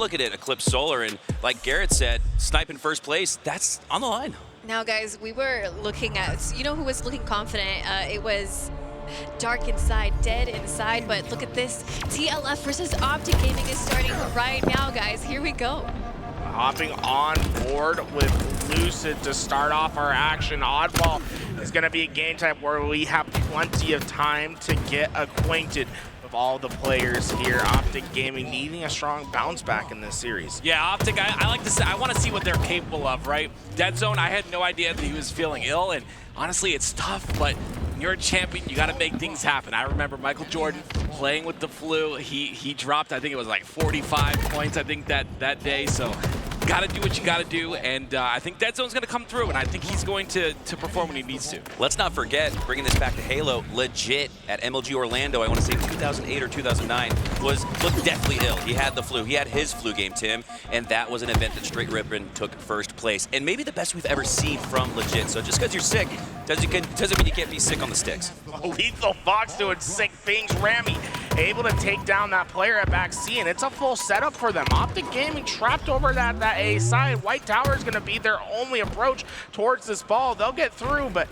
looking at Eclipse Solar, and like Garrett said, sniping first place, that's on the line. Now, guys, we were looking at, you know who was looking confident? It was Dark inside, Dead inside, but look at this. TLF versus Optic Gaming is starting right now, guys. Here we go. Hopping on board with Lucid to start off our action. Oddball is going to be a game type where we have plenty of time to get acquainted with all the players here. Optic Gaming needing a strong bounce back in this series. Yeah, Optic, I like to say, I want to see what they're capable of, right? Deadzone, I had no idea that he was feeling ill, and honestly, it's tough, but when you're a champion, you got to make things happen. I remember Michael Jordan playing with the flu. He dropped, I think it was like 45 points, I think, that day, so got to do what you got to do, and I think Deadzone's going to come through, and I think he's going to perform when he needs to. Let's not forget, bringing this back to Halo, legit at MLG Orlando, I want to say 2008 or 2009, looked deathly ill. He had the flu. He had his flu game, Tim, and that was an event that Straight Rippin' took first place, and maybe the best we've ever seen from legit. So just because you're sick doesn't mean you can't be sick on the sticks. Lethal Fox doing sick things. Rammy able to take down that player at back C, and it's a full setup for them. Optic Gaming trapped over that A side. White Tower is going to be their only approach towards this ball. They'll get through, but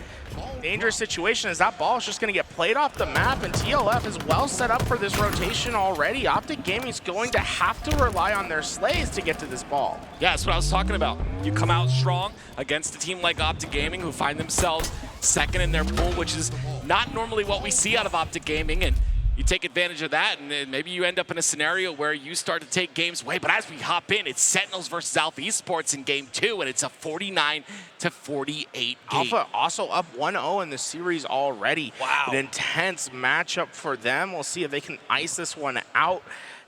dangerous situation is that ball is just going to get played off the map, and TLF is well set up for this rotation already. Optic Gaming is going to have to rely on their slays to get to this ball. Yeah, that's what I was talking about. You come out strong against a team like Optic Gaming, who find themselves second in their pool, which is not normally what we see out of Optic Gaming, and you take advantage of that, and then maybe you end up in a scenario where you start to take games away. But as we hop in, it's Sentinels versus Alpha Esports in game 2, and it's a 49-48 game. Alpha also up 1-0 in the series already. Wow. An intense matchup for them. We'll see if they can ice this one out.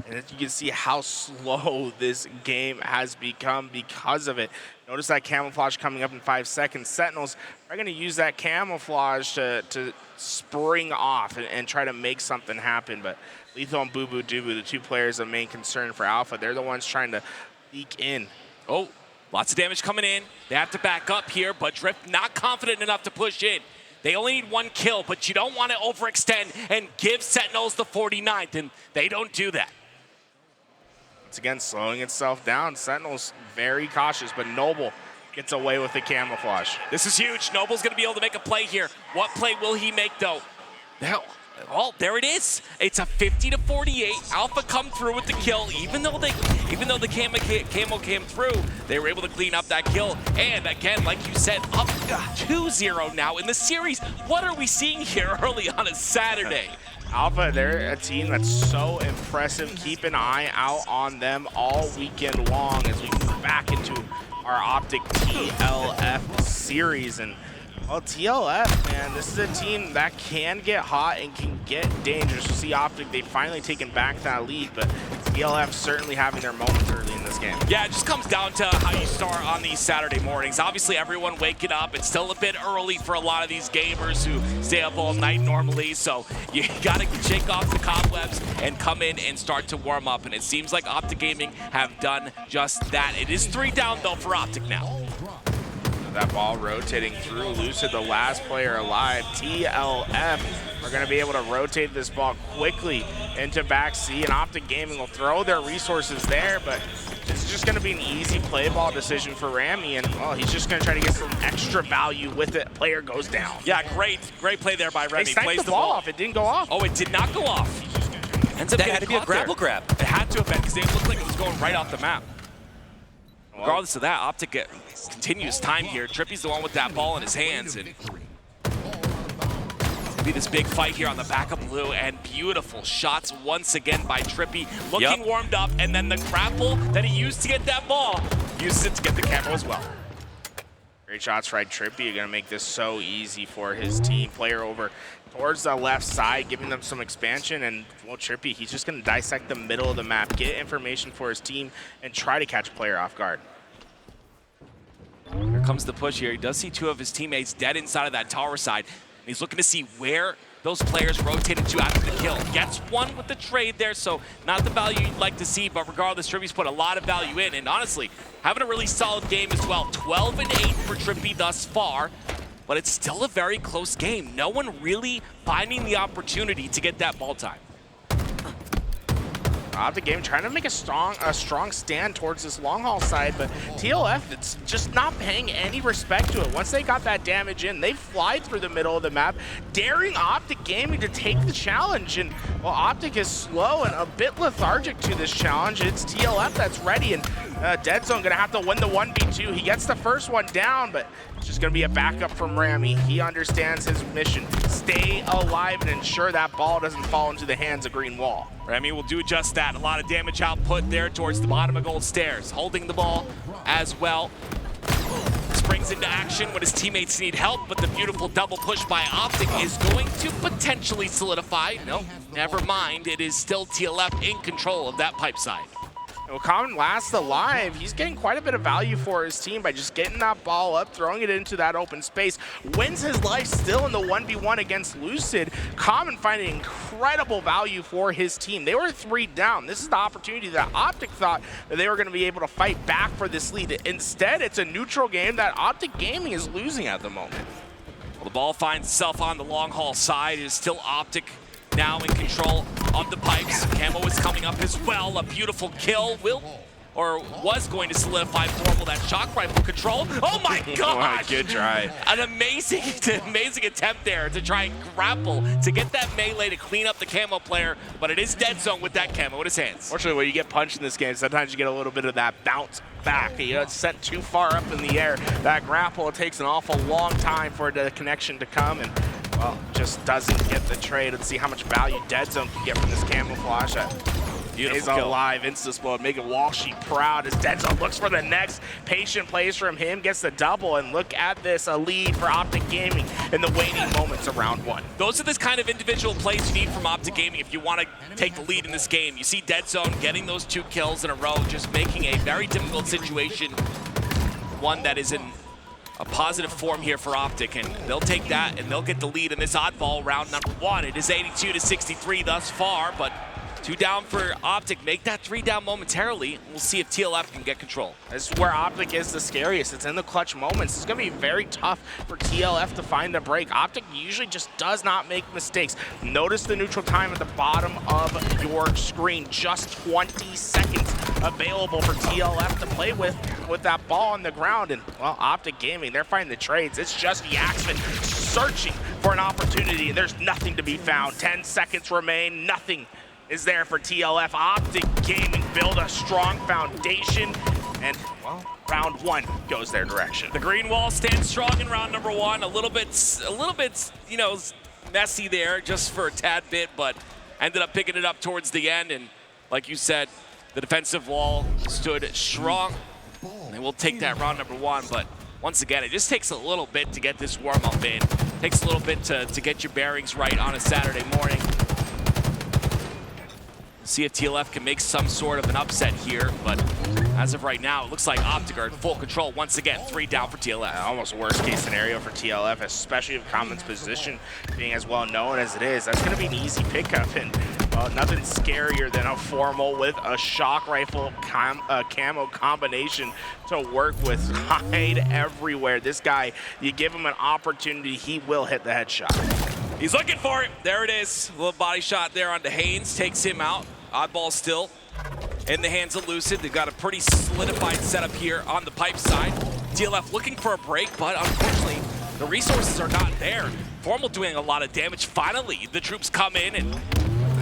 And you can see how slow this game has become because of it. Notice that camouflage coming up in 5 seconds. Sentinels are going to use that camouflage to spring off and try to make something happen. But Lethal and Boo Boo Doo, the two players of main concern for Alpha, they're the ones trying to leak in. Oh, lots of damage coming in. They have to back up here, but Drift not confident enough to push in. They only need 1 kill, but you don't want to overextend and give Sentinels the 49th, and they don't do that. Once again, slowing itself down. Sentinel's very cautious, but Noble gets away with the camouflage. This is huge. Noble's going to be able to make a play here. What play will he make, though? Oh, there it is. It's a 50-48. Alpha come through with the kill. Even though the camo came through, they were able to clean up that kill. And again, like you said, up 2-0 now in the series. What are we seeing here early on a Saturday? Alpha, they're a team that's so impressive. Keep an eye out on them all weekend long as we move back into our Optic TLF series. And well, TLF, man, this is a team that can get hot and can get dangerous. You see Optic, they've finally taken back that lead, but TLF certainly having their moments early in this game. Yeah, it just comes down to how you start on these Saturday mornings. Obviously, everyone waking up. It's still a bit early for a lot of these gamers who stay up all night normally, so you got to shake off the cobwebs and come in and start to warm up, and it seems like Optic Gaming have done just that. It is 3 down, though, for Optic now. That ball rotating through Lucid, the last player alive. TLF are going to be able to rotate this ball quickly into back C, and Optic Gaming will throw their resources there, but it's just going to be an easy play ball decision for Rammy, and well, he's just going to try to get some extra value with it. Player goes down. Yeah, great play there by Rammy. They sniped the ball off. It didn't go off. Oh, it did not go off. Ends up That had to be a grapple grab. It had to have been, because it looked like it was going right off the map. Regardless of that, Optic continues time here. TriPPPeY's the one with that ball in his hands, and be this big fight here on the back of blue, and beautiful shots once again by TriPPPeY, looking warmed up, and then the grapple that he used to get that ball, uses it to get the camera as well. Great shots by TriPPPeY. Are going to make this so easy for his team. Player over towards the left side, giving them some expansion, and well, TriPPPeY, he's just going to dissect the middle of the map, get information for his team, and try to catch a player off guard. Here comes the push here. He does see 2 of his teammates dead inside of that tower side. And he's looking to see where those players rotated to after the kill. Gets 1 with the trade there, so not the value you'd like to see, but regardless, TriPPPeY's put a lot of value in, and honestly, having a really solid game as well. 12-8 for TriPPPeY thus far, but it's still a very close game. No one really finding the opportunity to get that ball time. Optic Gaming trying to make a strong stand towards this long haul side, but TLF, it's just not paying any respect to it. Once they got that damage in, they fly through the middle of the map, daring Optic Gaming to take the challenge. And while Optic is slow and a bit lethargic to this challenge, it's TLF that's ready, and Deadzone gonna have to win the 1v2. He gets the first one down, but it's just gonna be a backup from Rammy. He understands his mission. Stay alive and ensure that ball doesn't fall into the hands of Green Wall. Rammy will do just that. A lot of damage output there towards the bottom of Gold Stairs. Holding the ball as well. Springs into action when his teammates need help, but the beautiful double push by Optic is going to potentially solidify. No, never mind. It is still TLF in control of that pipe side. Well, Common last alive. He's getting quite a bit of value for his team by just getting that ball up, throwing it into that open space. Wins his life still in the 1v1 against Lucid. Common finding incredible value for his team. They were 3 down. This is the opportunity that Optic thought that they were going to be able to fight back for this lead. Instead, it's a neutral game that Optic Gaming is losing at the moment. Well, the ball finds itself on the long haul side. It is still Optic now in control of the pipes. Camo is coming up as well. A beautiful kill was going to solidify Formal that shock rifle control. Oh my god! Good try. An amazing attempt there to try and grapple to get that melee to clean up the Camo player, but it is Deadzone with that Camo in his hands. Fortunately, when you get punched in this game, sometimes you get a little bit of that bounce back. You know, it's sent too far up in the air. That grapple, it takes an awful long time for the connection to come, and well, just doesn't get the trade. Let's see how much value Deadzone can get from this camouflage. He's alive, insta-explode, making Walshy proud as Deadzone looks for the next. Patient plays from him, gets the double, and look at this, a lead for Optic Gaming in the waiting moments of round 1. Those are the kind of individual plays you need from Optic Gaming if you want to take the lead in this game. You see Deadzone getting those 2 kills in a row, just making a very difficult situation one that is in a positive form here for Optic, and they'll take that and they'll get the lead in this oddball round number 1. It is 82-63 thus far, but 2 down for Optic. Make that 3 down momentarily. We'll see if TLF can get control. This is where Optic is the scariest. It's in the clutch moments. It's going to be very tough for TLF to find the break. Optic usually just does not make mistakes. Notice the neutral time at the bottom of your screen. Just 20 seconds available for TLF to play with that ball on the ground. And, well, Optic Gaming, they're finding the trades. It's just Yakzn searching for an opportunity. There's nothing to be found. 10 seconds remain. Nothing is there for TLF. Optic Gaming build a strong foundation, and well, round 1 goes their direction. The green wall stands strong in round number 1. A little bit, you know, messy there just for a tad bit, but ended up picking it up towards the end. And like you said, the defensive wall stood strong. And we'll take that round number 1, but once again, it just takes a little bit to get this warm up in. Takes a little bit to get your bearings right on a Saturday morning. See if TLF can make some sort of an upset here, but as of right now, it looks like Optic are in full control. Once again, 3 down for TLF. Almost worst case scenario for TLF, especially with Common's position being as well known as it is. That's going to be an easy pickup, and nothing scarier than a Formal with a shock rifle camo combination to work with. Hide everywhere. This guy, you give him an opportunity, he will hit the headshot. He's looking for it. There it is. A little body shot there onto Haines. Takes him out. Oddball still in the hands of Lucid. They've got a pretty solidified setup here on the pipe side. TLF looking for a break, but unfortunately, the resources are not there. Formal doing a lot of damage. Finally, the troops come in, and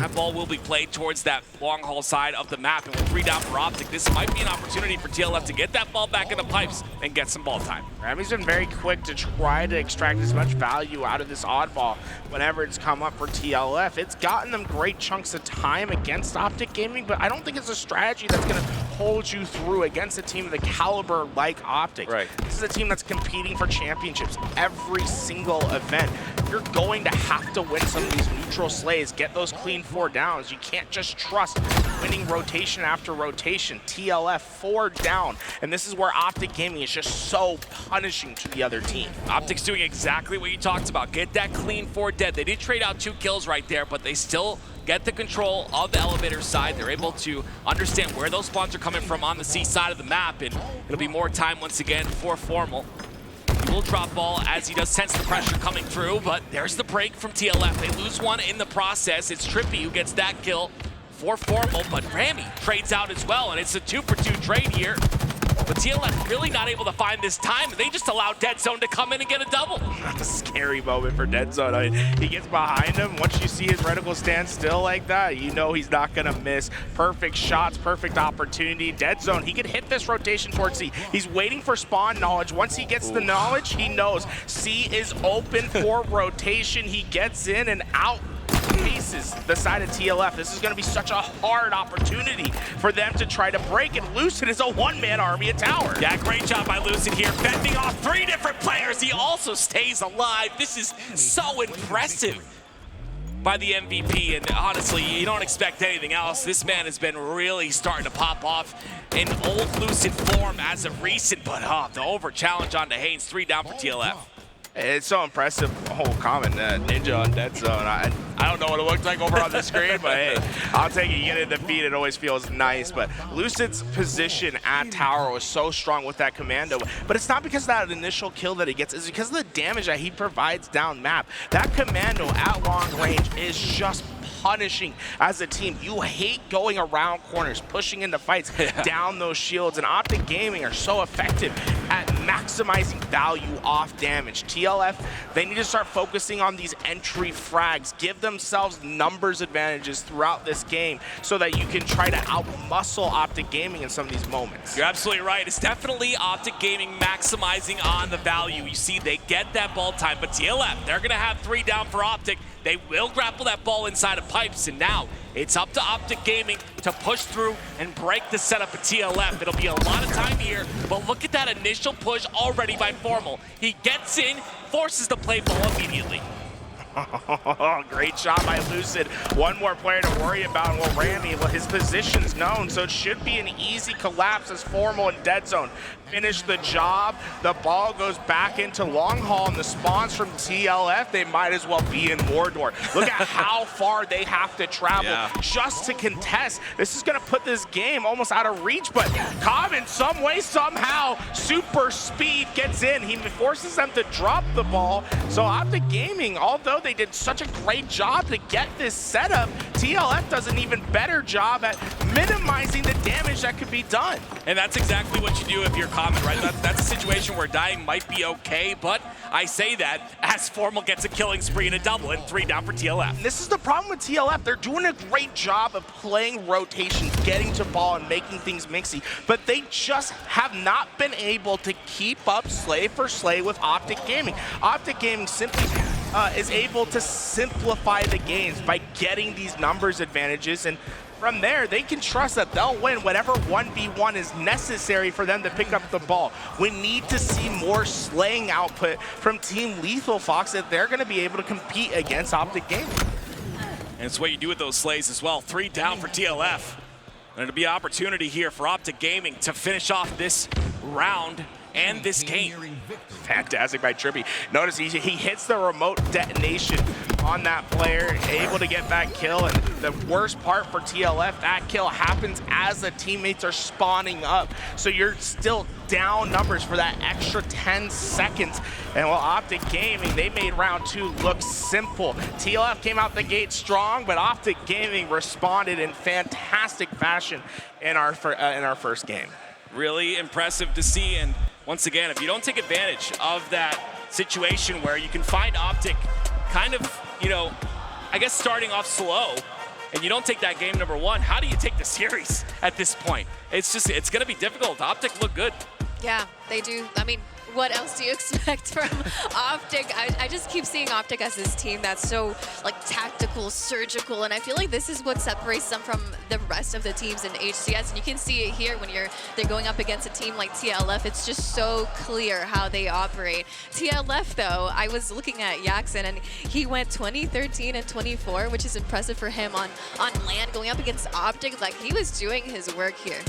that ball will be played towards that long haul side of the map. And with 3 down for Optic, this might be an opportunity for TLF to get that ball back in the pipes and get some ball time. Rammy's been very quick to try to extract as much value out of this oddball whenever it's come up for TLF. It's gotten them great chunks of time against Optic Gaming, but I don't think it's a strategy that's going to hold you through against a team of the caliber like Optic. Right. This is a team that's competing for championships every single event. You're going to have to win some of these neutral slays, get those clean 4 downs. You can't just trust winning rotation after rotation. TLF 4 down, and this is where Optic Gaming is just so punishing to the other team. Optic's doing exactly what you talked about. Get that clean 4 dead. They did trade out 2 kills right there, but they still get the control of the elevator side. They're able to understand where those spawns are coming from on the C side of the map, and it'll be more time once again for Formal. He will drop ball as he does sense the pressure coming through, but there's the break from TLF. They lose one in the process. It's TriPPPeY who gets that kill for Formal, but Rammy trades out as well, and it's a 2-for-2 trade here. But TLF really not able to find this time, and they just allow Deadzone to come in and get a double. That's a scary moment for Deadzone. I mean, he gets behind him. Once you see his reticle stand still like that, you know he's not going to miss. Perfect shots, perfect opportunity. Deadzone, he could hit this rotation towards C. He's waiting for spawn knowledge. Once he gets the knowledge, he knows C is open for rotation. He gets in and out. Paces the side of TLF. This is going to be such a hard opportunity for them to try to break, and Lucid is a one-man army at tower. Yeah, great job by Lucid here, fending off 3 different players. He also stays alive. This is so impressive by the MVP, and honestly, you don't expect anything else. This man has been really starting to pop off in old Lucid form as of recent, but the over challenge onto Haines, 3 down for TLF. It's so impressive, whole comment, Ninja on Deadzone. I don't know what it looked like over on the screen, but hey, I'll take it. You get in the feed, it always feels nice. But Lucid's position at tower was so strong with that commando. But it's not because of that initial kill that he gets, it's because of the damage that he provides down map. That commando at long range is just punishing as a team. You hate going around corners, pushing into fights, down those shields, and Optic Gaming are so effective at maximizing value off damage. TLF, they need to start focusing on these entry frags, give themselves numbers advantages throughout this game so that you can try to outmuscle Optic Gaming in some of these moments. You're absolutely right. It's definitely Optic Gaming maximizing on the value. You see, they get that ball time, but TLF, they're going to have 3 down for Optic. They will grapple that ball inside of pipes, and now it's up to Optic Gaming to push through and break the setup of TLF. It'll be a lot of time here, but look at that initial push already by Formal. He gets in, forces the play ball immediately. Great job by Lucid. One more player to worry about. Well, Rammy, well, his position's known, so it should be an easy collapse as Formal and Deadzone finish the job. The ball goes back into long haul, and the spawns from TLF, they might as well be in Mordor. Look at how far they have to travel just to contest. This is going to put this game almost out of reach, but Cobb in some way, somehow, super speed gets in. He forces them to drop the ball. So Optic Gaming, although they did such a great job to get this setup, TLF does an even better job at minimizing the damage that could be done. And that's exactly what you do if you're Common, right? That's a situation where dying might be okay, but I say that as Formal gets a killing spree and a double, and 3 down for TLF. And this is the problem with TLF. They're doing a great job of playing rotations, getting to ball and making things mixy, but they just have not been able to keep up slay for slay with Optic Gaming. Optic Gaming simply is able to simplify the games by getting these numbers advantages, and from there, they can trust that they'll win whatever 1v1 is necessary for them to pick up the ball. We need to see more slaying output from Team Lethal Fox if they're going to be able to compete against Optic Gaming. And it's what you do with those slays as well. 3 down for TLF. And it'll be an opportunity here for Optic Gaming to finish off this round and this game. Fantastic by TriPPPeY. Notice he hits the remote detonation on that player, able to get that kill. And the worst part for TLF, that kill happens as the teammates are spawning up. So you're still down numbers for that extra 10 seconds. And while Optic Gaming, they made round 2 look simple. TLF came out the gate strong, but Optic Gaming responded in fantastic fashion in our first game. Really impressive to see, and once again, if you don't take advantage of that situation where you can find Optic kind of, you know, I guess starting off slow, and you don't take that game number 1, how do you take the series at this point? It's going to be difficult. Optic look good. Yeah, they do. I mean, what else do you expect from Optic? I just keep seeing Optic as this team that's so like tactical, surgical, and I feel like this is what separates them from the rest of the teams in HCS. And you can see it here when they're going up against a team like TLF. It's just so clear how they operate. TLF though, I was looking at Yakzn and he went 20, 13, and 24, which is impressive for him on land going up against Optic. Like he was doing his work here.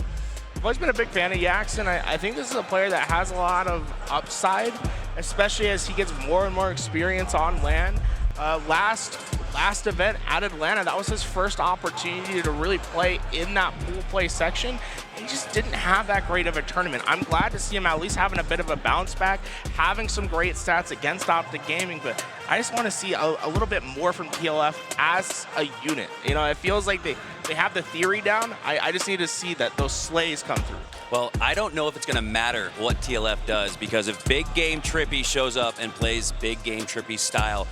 I've always been a big fan of Yakzn. I think this is a player that has a lot of upside, especially as he gets more and more experience on LAN. Last last event at Atlanta, that was his first opportunity to really play in that pool play section. He just didn't have that great of a tournament. I'm glad to see him at least having a bit of a bounce back, having some great stats against Optic Gaming, but I just want to see a little bit more from TLF as a unit. You know, it feels like they have the theory down. I just need to see that those slays come through. Well, I don't know if it's going to matter what TLF does, because if Big Game TriPPPeY shows up and plays Big Game TriPPPeY style,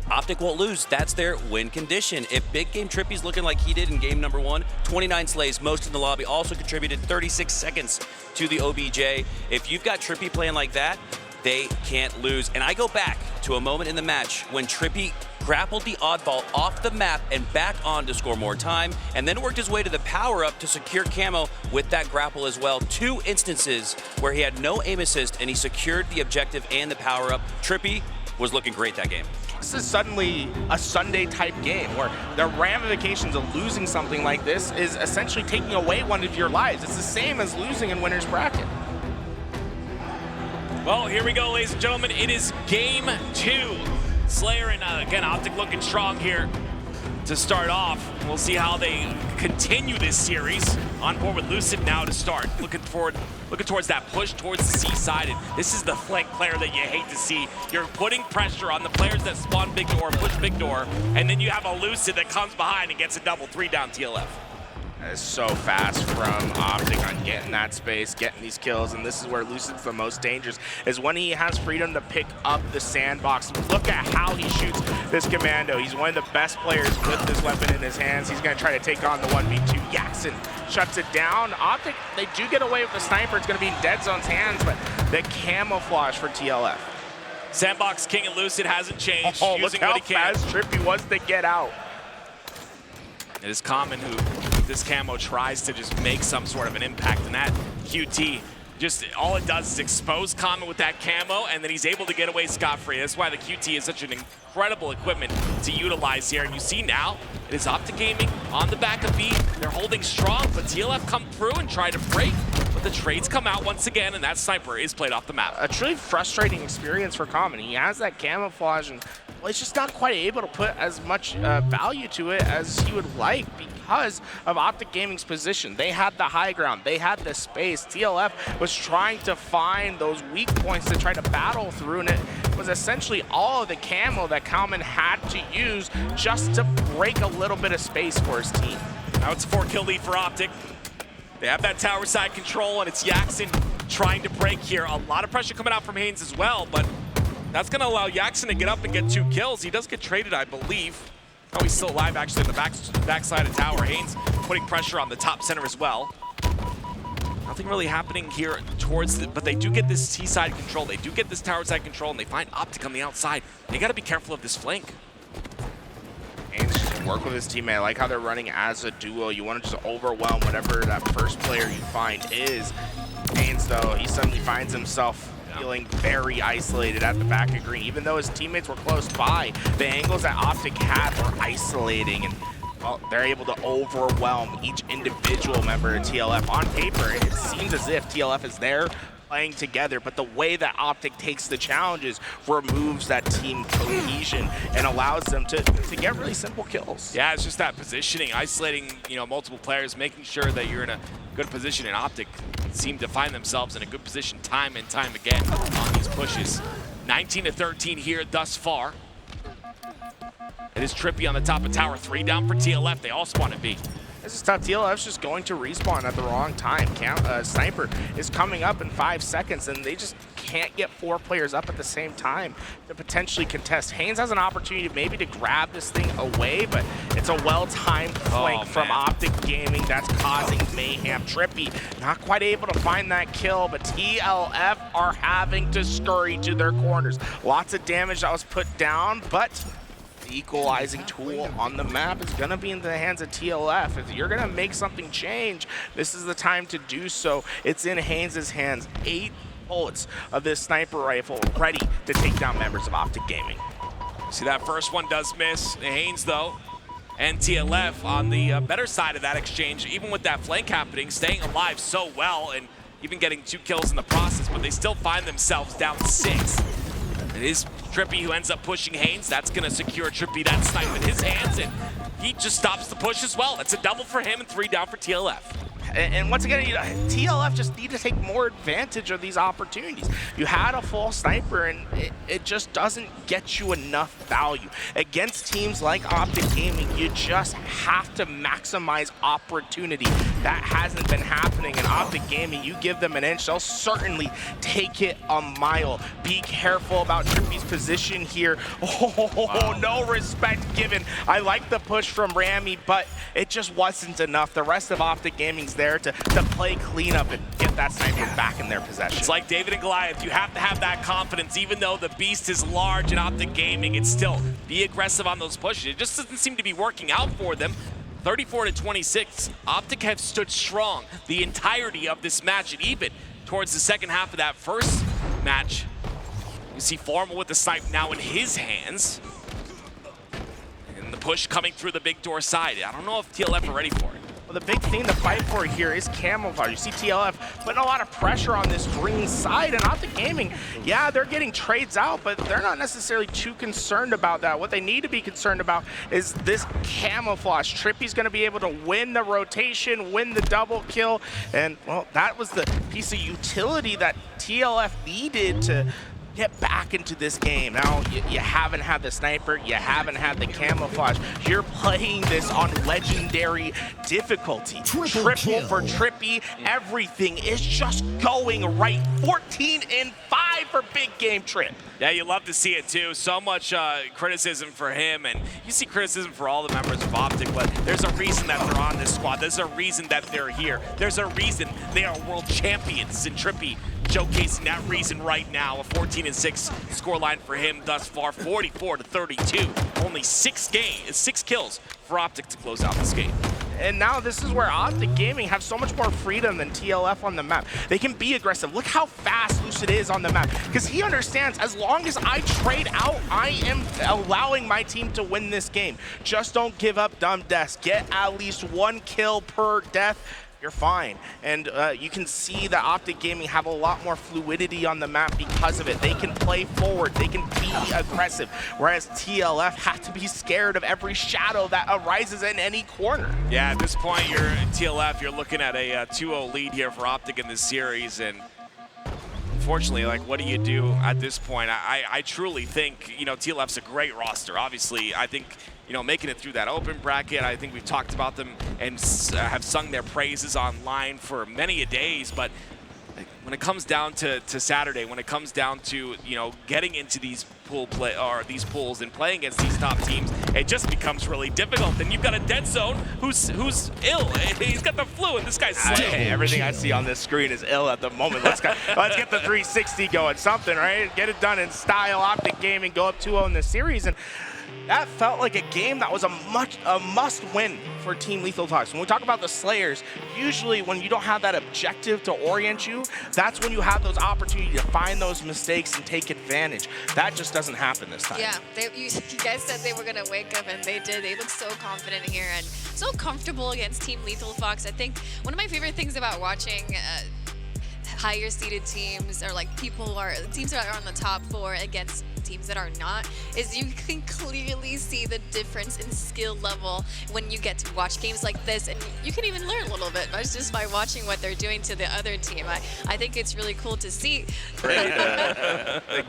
Optic won't lose. That's their win condition. If Big Game TriPPPeY's looking like he did in game number 1, 29 slays, most in the lobby, also contributed 36 seconds to the OBJ. If you've got TriPPPeY playing like that, they can't lose. And I go back to a moment in the match when TriPPPeY grappled the oddball off the map and back on to score more time, and then worked his way to the power-up to secure camo with that grapple as well. 2 instances where he had no aim assist and he secured the objective and the power-up. TriPPPeY was looking great that game. This is suddenly a Sunday type game where the ramifications of losing something like this is essentially taking away one of your lives. It's the same as losing in winner's bracket. Well, here we go, ladies and gentlemen. It is game 2. Slayer and again, Optic looking strong here to start off. We'll see how they continue this series. On board with Lucid now to start. Looking towards that push towards the C side. And this is the flank player that you hate to see. You're putting pressure on the players that spawn big door, push big door, and then you have a Lucid that comes behind and gets a double 3 down TLF. Is so fast from Optic on getting that space, getting these kills, and this is where Lucid's the most dangerous, is when he has freedom to pick up the sandbox. Look at how he shoots this commando. He's one of the best players with this weapon in his hands. He's going to try to take on the 1v2. Yakzn shuts it down. Optic, they do get away with the sniper. It's going to be in Deadzone's hands, but the camouflage for TLF. Sandbox King and Lucid hasn't changed. Oh, using look how what he can. fast TriPPPeY was to get out. It is common who this camo tries to just make some sort of an impact, and that QT, just all it does is expose Common with that camo, and then he's able to get away scot-free. That's why the QT is such an incredible equipment to utilize here. And you see now, it is Optic Gaming on the back of B. They're holding strong, but TLF come through and try to break, but the trades come out once again, and that sniper is played off the map. A truly frustrating experience for Common. He has that camouflage, and well, he's just not quite able to put as much value to it as he would like because of Optic Gaming's position. They had the high ground, they had the space. TLF was trying to find those weak points to try to battle through, and it was essentially all of the camo that Common had to use just to break a little bit of space for his team. Now it's a 4-kill lead for Optic. They have that tower side control, and it's Yakzn trying to break here. A lot of pressure coming out from Haines as well, but that's going to allow Yakzn to get up and get 2 kills. He does get traded, I believe. Oh, he's still alive, actually, on the backside of tower. Haines putting pressure on the top center as well. Nothing really happening here towards but they do get this T-side control. They do get this tower side control, and they find Optic on the outside. They got to be careful of this flank. Haines just work with his teammate. I like how they're running as a duo. You want to just overwhelm whatever that first player you find is. Haines, though, he suddenly finds himself feeling very isolated at the back of green. Even though his teammates were close by, the angles that Optic had were isolating, and well, they're able to overwhelm each individual member of TLF. On paper, it seems as if TLF is there playing together, but the way that Optic takes the challenges removes that team cohesion and allows them to get really simple kills. Yeah, it's just that positioning, isolating, multiple players, making sure that you're in a good position, and Optic seem to find themselves in a good position time and time again on these pushes. 19-13 here thus far. It is TriPPPeY on the top of tower, 3 down for TLF. They all spawn at B. This is tough. TLF's just going to respawn at the wrong time. Sniper is coming up in 5 seconds, and they just can't get 4 players up at the same time to potentially contest. Haines has an opportunity maybe to grab this thing away, but it's a well-timed flank from Optic Gaming that's causing mayhem. TriPPPeY not quite able to find that kill, but TLF are having to scurry to their corners. Lots of damage that was put down, but the equalizing tool on the map is going to be in the hands of TLF. If you're going to make something change, this is the time to do so. It's in Haines' hands. 8 bullets of this sniper rifle ready to take down members of Optic Gaming. See, that first one does miss. Haines, though, and TLF on the better side of that exchange, even with that flank happening, staying alive so well and even getting 2 kills in the process, but they still find themselves down 6. It is TriPPPeY who ends up pushing Haines. That's going to secure TriPPPeY that snipe in his hands, and he just stops the push as well. It's a double for him and 3 down for TLF. And once again, TLF just need to take more advantage of these opportunities. You had a full sniper, and it just doesn't get you enough value. Against teams like Optic Gaming, you just have to maximize opportunity. That hasn't been happening in Optic Gaming. You give them an inch, they'll certainly take it a mile. Be careful about TriPPPeY's position here. Oh, wow. No respect given. I like the push from Rammy, but it just wasn't enough. The rest of Optic Gaming's there to play cleanup and get that sniper back in their possession. It's like David and Goliath. You have to have that confidence. Even though the beast is large in Optic Gaming, it's still be aggressive on those pushes. It just doesn't seem to be working out for them. 34-26. Optic have stood strong the entirety of this match, and even towards the second half of that first match, you see Formal with the snipe now in his hands. And the push coming through the big door side. I don't know if TLF are ready for it. Well, the big thing to fight for here is camouflage. You see TLF putting a lot of pressure on this green side, and Optic Gaming, yeah, they're getting trades out, but they're not necessarily too concerned about that. What they need to be concerned about is this camouflage. TriPPPeY's going to be able to win the rotation, win the double kill, and, well, that was the piece of utility that TLF needed to get back into this game. Now, you haven't had the sniper, you haven't had the camouflage. You're playing this on legendary difficulty. Triple for TriPPPeY, everything is just going right. 14-5 for big game Trip. Yeah, you love to see it too. So much criticism for him, and you see criticism for all the members of Optic, but there's a reason that they're on this squad. There's a reason that they're here. There's a reason they are world champions, and TriPPPeY showcasing that reason right now. A 14-6 scoreline for him thus far, 44-32. Only 6 kills for Optic to close out this game. And now this is where Optic Gaming have so much more freedom than TLF on the map. They can be aggressive. Look how fast Lucid is on the map, because he understands as long as I trade out, I am allowing my team to win this game. Just don't give up dumb deaths. Get at least 1 kill per death. You're fine. And you can see that Optic Gaming have a lot more fluidity on the map because of it. They can play forward, they can be aggressive, whereas TLF have to be scared of every shadow that arises in any corner. Yeah, at this point, you're TLF, you're looking at a 2-0 lead here for Optic in this series, and unfortunately, like, what do you do at this point? I truly think, you know, TLF's a great roster. Obviously, I think, you know, making it through that open bracket, I think we've talked about them and have sung their praises online for many a days, but when it comes down to Saturday, when it comes down to, you know, getting into these these pools and playing against these top teams, it just becomes really difficult. And you've got a Deadzone who's ill. He's got the flu, and this guy's slaying. Hey, everything I see on this screen is ill at the moment. Let's get the 360 going, something, right? Get it done in style. Optic Gaming go up 2-0 in the series, and that felt like a game that was a must-win for Team Lethal Talks. When we talk about the Slayers, usually when you don't have that objective to orient you, that's when you have those opportunities to find those mistakes and take advantage. That just doesn't happen this time. Yeah, you guys said they were going to wake up, and they did. They look so confident here and so comfortable against Team Lethal Fox. I think one of my favorite things about watching higher seeded teams, or like teams that are on the top 4 against teams that are not, is you can clearly see the difference in skill level when you get to watch games like this, and you can even learn a little bit just by watching what they're doing to the other team. I think it's really cool to see.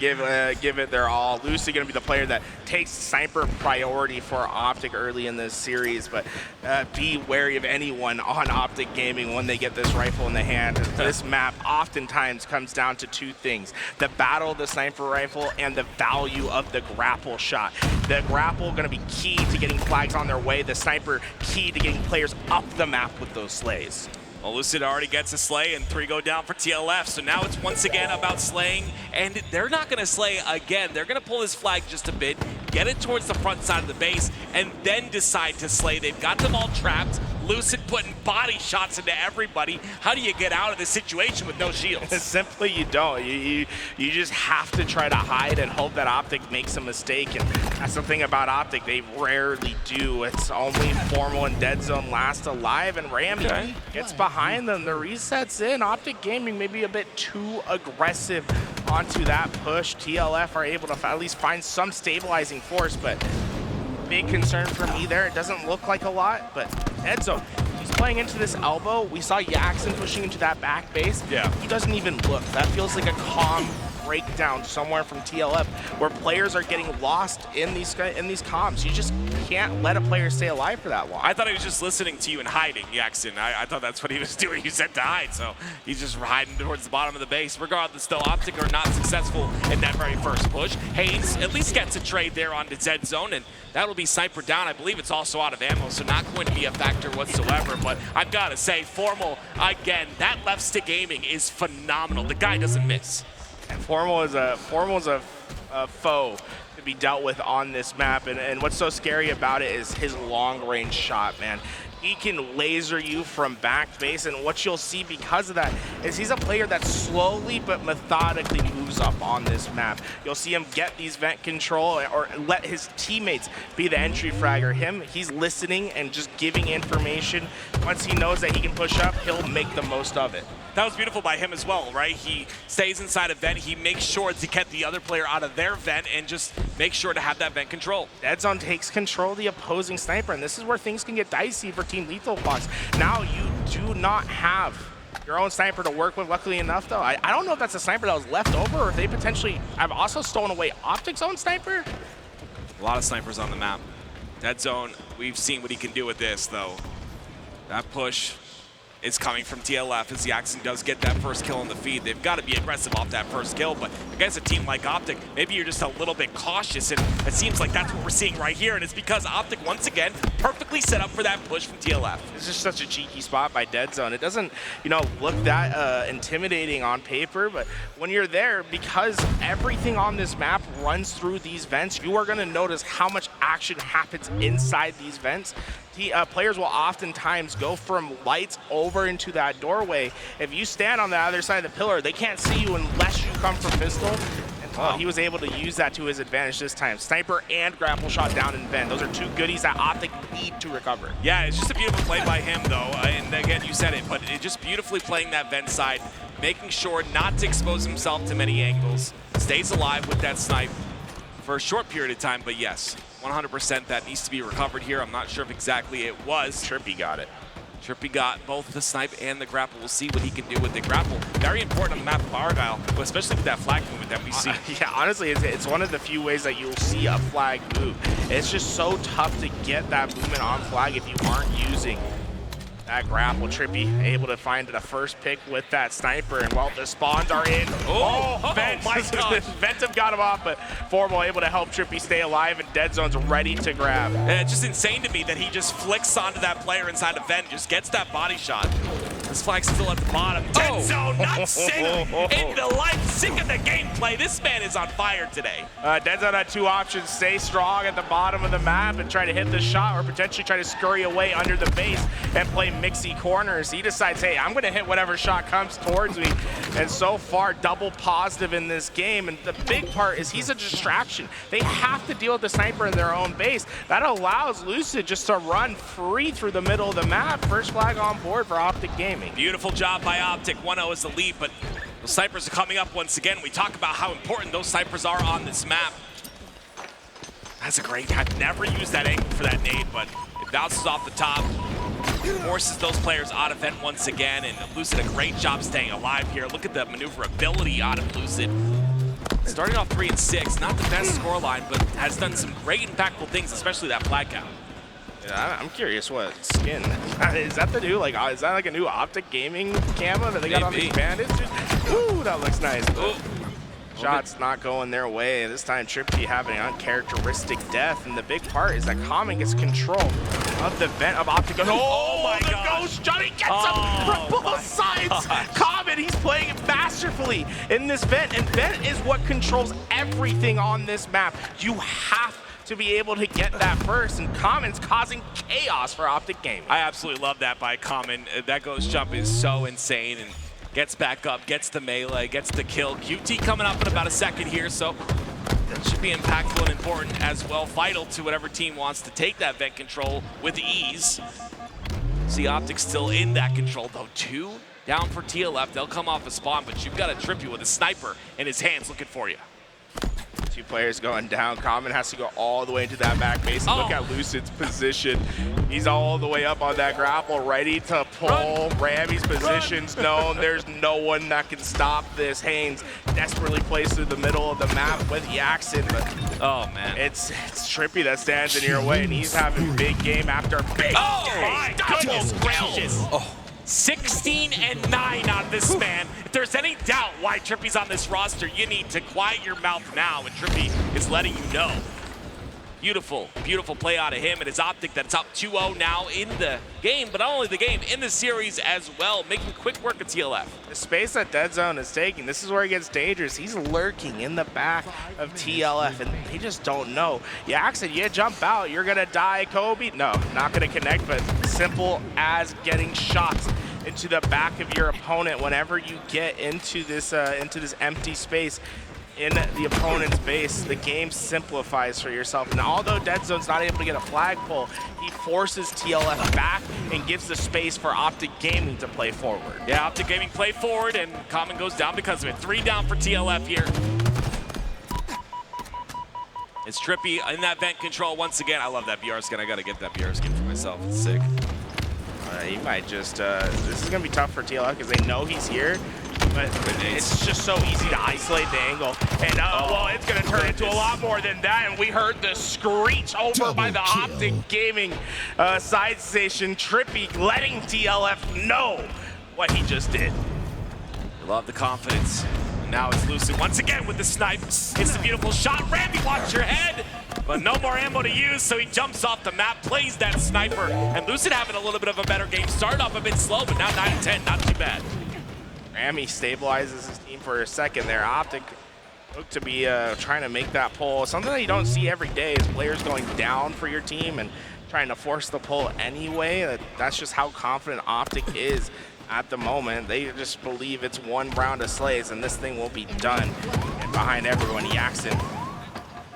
Give it their all. Lucid going to be the player that takes sniper priority for Optic early in this series, but be wary of anyone on Optic Gaming when they get this rifle in the hand. This map oftentimes comes down to 2 things: the battle of the sniper rifle and the value of the grapple shot. The grapple going to be key to getting flags on their way. The sniper key to getting players up the map with those slays. Well, Lucid already gets a slay, and 3 go down for TLF. So now it's once again about slaying, and they're not going to slay again. They're going to pull this flag just a bit, get it towards the front side of the base, and then decide to slay. They've got them all trapped. Lucid putting body shots into everybody. How do you get out of this situation with no shields? Simply, you don't. You just have to try to hide and hope that Optic makes a mistake. And that's the thing about Optic, they rarely do. It's only Formal and Deadzone last alive, and Rammy gets behind them. The resets in. Optic Gaming may be a bit too aggressive onto that push. TLF are able to at least find some stabilizing force, but big concern for me there. It doesn't look like a lot, but Deadzone, he's playing into this elbow. We saw Yakzn pushing into that back base. Yeah. He doesn't even look. That feels like a calm breakdown somewhere from TLF where players are getting lost in these comms. You just can't let a player stay alive for that long. I thought he was just listening to you and hiding, Yakzn. I thought that's what he was doing. You said to hide, so he's just hiding towards the bottom of the base. Regardless, though, Optic are not successful in that very first push. Haines at least gets a trade there onto Deadzone, and that'll be Sniper down. I believe it's also out of ammo, so not going to be a factor whatsoever. But I've got to say, Formal, again, that left stick aiming is phenomenal. The guy doesn't miss. And Formal is a foe to be dealt with on this map, and what's so scary about it is his long-range shot, man. He can laser you from back base, and what you'll see because of that is he's a player that slowly but methodically moves up on this map. You'll see him get these vent control or let his teammates be the entry fragger. He's listening and just giving information. Once he knows that he can push up, he'll make the most of it. That was beautiful by him as well, right? He stays inside a vent. He makes sure to get the other player out of their vent and just make sure to have that vent control. Deadzone takes control of the opposing sniper, and this is where things can get dicey for Team Lethal Fox. Now you do not have your own sniper to work with. Luckily enough, though, I don't know if that's a sniper that was left over or if they potentially have also stolen away Optic's own sniper. A lot of snipers on the map. Deadzone, we've seen what he can do with this, though. That push is coming from TLF as Yakzn does get that first kill on the feed. They've got to be aggressive off that first kill, but against a team like Optic, maybe you're just a little bit cautious, and it seems like that's what we're seeing right here, and it's because Optic, once again, perfectly set up for that push from TLF. This is such a cheeky spot by Deadzone. It doesn't, look that intimidating on paper, but when you're there, because everything on this map runs through these vents, you are going to notice how much action happens inside these vents. Players will oftentimes go from lights over into that doorway. If you stand on the other side of the pillar, they can't see you unless you come from pistol. And he was able to use that to his advantage this time. Sniper and grapple shot down in vent. Those are two goodies that Optic need to recover. Yeah, it's just a beautiful play by him, though. And again, you said it, but it just beautifully playing that vent side, making sure not to expose himself to many angles. Stays alive with that snipe for a short period of time, but yes, 100% that needs to be recovered here. I'm not sure if exactly it was. TriPPPeY got it. TriPPPeY got both the snipe and the grapple. We'll see what he can do with the grapple. Very important on the map of Argyle, but especially with that flag movement that we see. Yeah, honestly, it's one of the few ways that you'll see a flag move. It's just so tough to get that movement on flag if you aren't using that grapple. TriPPPeY able to find the first pick with that sniper, and well, the spawns are in. Vent, my gosh. Vent have got him off, but Formal able to help TriPPPeY stay alive, and Deadzone's ready to grab. It's just insane to me that he just flicks onto that player inside a vent and just gets that body shot. This flag's still at the bottom. Deadzone not sick in the life, sick of the gameplay. This man is on fire today. Deadzone had two options: stay strong at the bottom of the map and try to hit the shot, or potentially try to scurry away under the base and play mixy corners. He decides, hey, I'm gonna hit whatever shot comes towards me. And so far, double positive in this game. And the big part is he's a distraction. They have to deal with the sniper in their own base. That allows Lucid just to run free through the middle of the map. First flag on board for Optic Gaming. Beautiful job by Optic. 1-0 is the lead, but the snipers are coming up once again. We talk about how important those snipers are on this map. That's a great, I've never used that angle for that nade, but it bounces off the top, forces those players out of vent once again, and Lucid a great job staying alive here. Look at the maneuverability out of Lucid. Starting off 3-6, not the best scoreline, but has done some great impactful things, especially that flag count. Yeah, I'm curious what skin is that the new, is that like a new Optic Gaming camo that they got on these bandits? Ooh, that looks nice. Shots not going their way. This time TriPPPeY having an uncharacteristic death, and the big part is that Common gets control of the vent of Optic. Oh my god! Ghost Johnny gets him from both sides! Common, he's playing it masterfully in this vent, and vent is what controls everything on this map. You have to be able to get that first, and Common's causing chaos for Optic Gaming. I absolutely love that by Common. That ghost jump is so insane, and gets back up, gets the melee, gets the kill. QT coming up in about a second here, so that should be impactful and important as well. Vital to whatever team wants to take that vent control with ease. See Optic still in that control, though. 2 down for TLF. They'll come off a spawn, but you've got a TriPPPeY with a sniper in his hands looking for you. 2 players going down. Common has to go all the way into that back base. And look at Lucid's position. He's all the way up on that grapple, ready to pull. Rammy's position's known. There's no one that can stop this. Haines desperately plays through the middle of the map with Yakzn, but oh man, it's TriPPPeY that stands in your way, and he's having big game after big game. My goodness gracious! 16 and 9 on this man. If there's any doubt why TriPPPeY's on this roster, you need to quiet your mouth now, and TriPPPeY is letting you know. Beautiful, beautiful play out of him and his Optic that's up 2-0 now in the game, but not only the game, in the series as well, making quick work of TLF. The space that Deadzone is taking, this is where he gets dangerous. He's lurking in the back of TLF, and they just don't know. Yakzn, you jump out, you're gonna die, Kobe. No, not gonna connect, but simple as getting shots into the back of your opponent whenever you get into this empty space in the opponent's base. The game simplifies for yourself. And although Deadzone's not able to get a flagpole, he forces TLF back and gives the space for Optic Gaming to play forward. Yeah, Optic Gaming play forward, and Common goes down because of it. 3 down for TLF here. It's TriPPPeY in that vent control once again. I love that BR skin. I gotta get that BR skin for myself. It's sick. He might just, this is gonna be tough for TLF because they know he's here, but it's just so easy to isolate the angle. And well, it's gonna turn into a lot more than that, and we heard the screech over by the Optic Gaming side station. TriPPPeY letting TLF know what he just did. Love the confidence. And now it's Lucid once again with the snipe. It's a beautiful shot. Rammy, watch your head. But no more ammo to use, so he jumps off the map, plays that sniper. And Lucid having a little bit of a better game. Started off a bit slow, but now 9-10, not too bad. Rammy stabilizes his team for a second there. Optic looked to be trying to make that pull. Something that you don't see every day is players going down for your team and trying to force the pull anyway. That's just how confident Optic is at the moment. They just believe it's one round of slays and this thing will be done. And behind everyone, Yakzn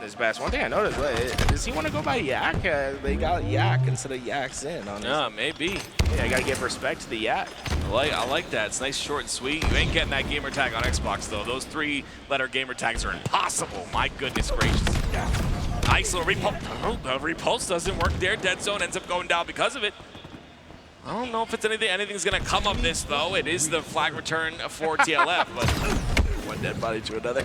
his best. One thing I noticed, does he want to go by Yak? They got Yak instead of Yakzn on his. Yeah, maybe. Yeah, I gotta give respect to the Yak. I like that. It's nice, short, and sweet. You ain't getting that gamer tag on Xbox though. Those 3-letter gamer tags are impossible. My goodness gracious. Nice little repulse. Oh, the repulse doesn't work there. Deadzone ends up going down because of it. I don't know if it's anything's gonna come of this though. It is the flag return for TLF, but one dead body to another.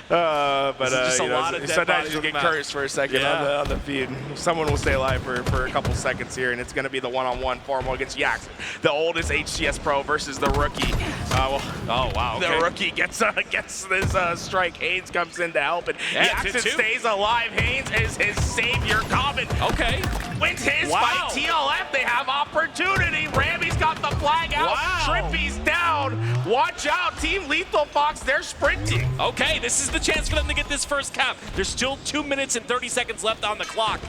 But just a lot of dead sometimes bodies you get on the cursed for a second on the feed. Someone will stay alive for a couple seconds here, and it's going to be the one-on-one formal against Yakzn, the oldest HCS pro versus the rookie. Oh wow! Okay. The rookie gets this strike. Haines comes in to help, and Yakzn stays alive. Haines is his savior. Common wins his fight. TLF, they have opportunity. Rammy's got the flag out. TriPPPeY's down. Watch out, Team Lethal Fox. They're sprinting. Okay, this is the chance for them to get this first cap. There's still 2 minutes and 30 seconds left on the clock.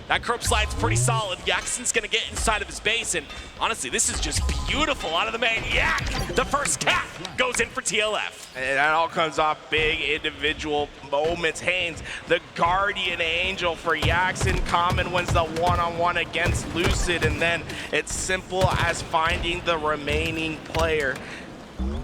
That curb slide's pretty solid. Yakz's gonna get inside of his base, and honestly, this is just beautiful out of the man. Yak, the first cap goes in for TLF. And that all comes off big individual moments. Haines, the guardian angel for Yakzn. Common wins the one-on-one against Lucid, and then it's simple as finding the remaining player.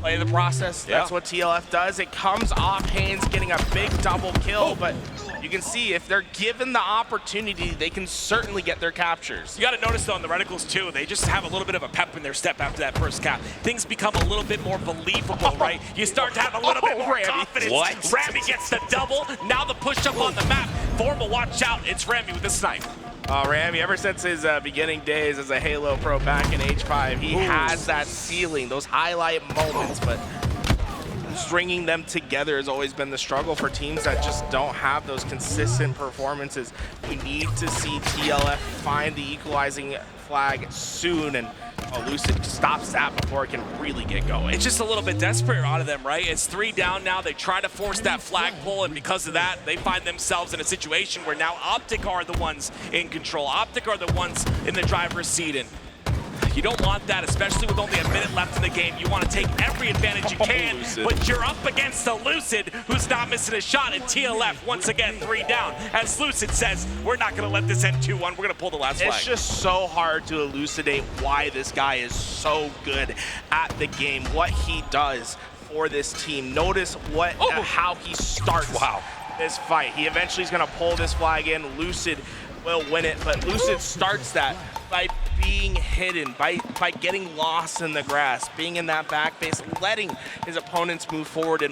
Play the process. That's what TLF does. It comes off Haines getting a big double kill, but you can see if they're given the opportunity, they can certainly get their captures. You got to notice though in the reticles too, they just have a little bit of a pep in their step after that first cap. Things become a little bit more believable, right? You start to have a little bit more confidence. Rammy gets the double. Now the push up on the map. Formal, watch out. It's Rammy with the snipe. Rammy, ever since his beginning days as a Halo pro back in H5, he has that ceiling, those highlight moments, but stringing them together has always been the struggle for teams that just don't have those consistent performances. We need to see TLF find the equalizing flag soon, and Lucid stops that before it can really get going. It's just a little bit desperate out of them, right? It's 3 down now. They try to force that flagpole, and because of that, they find themselves in a situation where now Optic are the ones in control. Optic are the ones in the driver's seat, and You don't want that, especially with only a minute left in the game. You want to take every advantage you can, but you're up against the Lucid, who's not missing a shot, and TLF, once again, 3 down. As Lucid says, we're not going to let this end 2-1. We're going to pull the last flag. It's just so hard to elucidate why this guy is so good at the game, what he does for this team. Notice what how he starts this fight. He eventually is going to pull this flag in. Lucid will win it, but Lucid starts that by being hidden, by getting lost in the grass, being in that back base, letting his opponents move forward and